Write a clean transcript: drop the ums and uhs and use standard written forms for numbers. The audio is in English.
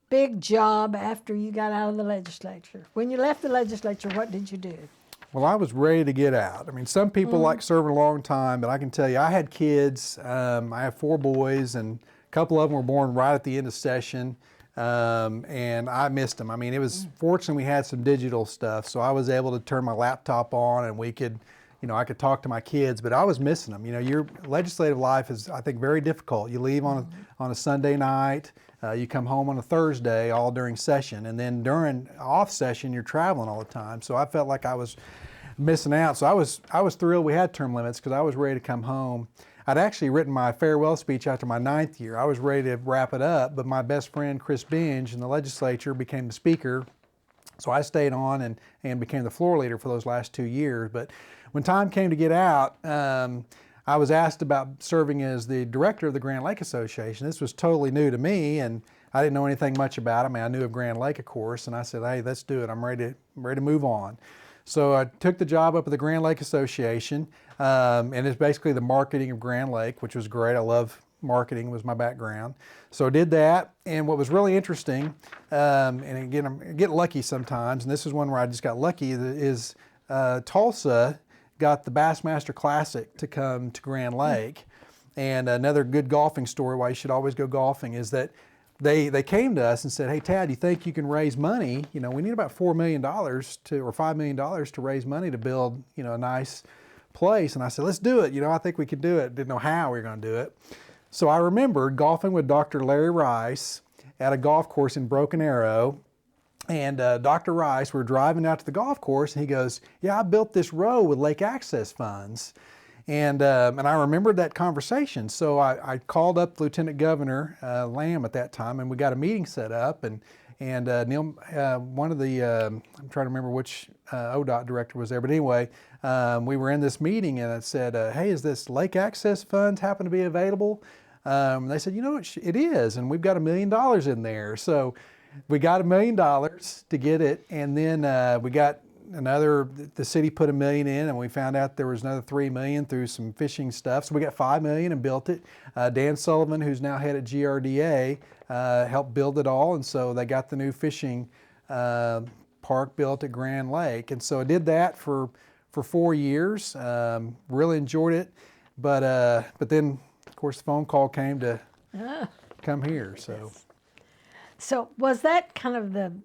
big job after you got out of the legislature? When you left the legislature, what did you do? Well, I was ready to get out. I mean, some people like serving a long time, but I can tell you, I had kids. I have 4 boys, and a couple of them were born right at the end of session, and I missed them. I mean, it was fortunately we had some digital stuff, so I was able to turn my laptop on, and we could, I could talk to my kids, but I was missing them. Your legislative life is, I think, very difficult. You leave on a Sunday night. You come home on a Thursday, all during session, and then during off session, you're traveling all the time. So I felt like I was missing out. So I was thrilled we had term limits because I was ready to come home. I'd actually written my farewell speech after my 9th year. I was ready to wrap it up, but my best friend Chris Binge in the legislature became the speaker. So I stayed on and became the floor leader for those last 2 years. But when time came to get out, I was asked about serving as the director of the Grand Lake Association. This was totally new to me, and I didn't know anything much about it. I mean, I knew of Grand Lake, of course, and I said, hey, let's do it. I'm ready to move on. So I took the job up at the Grand Lake Association, and it's basically the marketing of Grand Lake, which was great. I love marketing, was my background. So I did that, and what was really interesting, and again, I get lucky sometimes, and this is one where I just got lucky, is Tulsa got the Bassmaster Classic to come to Grand Lake. And another good golfing story why you should always go golfing is that they came to us and said, hey, Tad, you think you can raise money? We need about $4 million or $5 million to raise money to build, a nice place. And I said, let's do it. I think we could do it. Didn't know how we were going to do it. So I remembered golfing with Dr. Larry Rice at a golf course in Broken Arrow. And Dr. Rice, we're driving out to the golf course, and he goes, yeah, I built this row with lake access funds. And I remembered that conversation. So I called up Lieutenant Governor Lamb at that time, and we got a meeting set up. And Neil, one of the, I'm trying to remember which ODOT director was there, but anyway, we were in this meeting, and it said, hey, is this lake access funds happen to be available? They said, it is, and we've got $1 million in there. So we got $1 million to get it, and then we got the city put $1 million in, and we found out there was another $3 million through some fishing stuff. So we got $5 million and built it. Dan Sullivan, who's now head at GRDA, helped build it all, and so they got the new fishing park built at Grand Lake. And so I did that for 4 years. Really enjoyed it, but then of course the phone call came to come here. So. So was that kind of the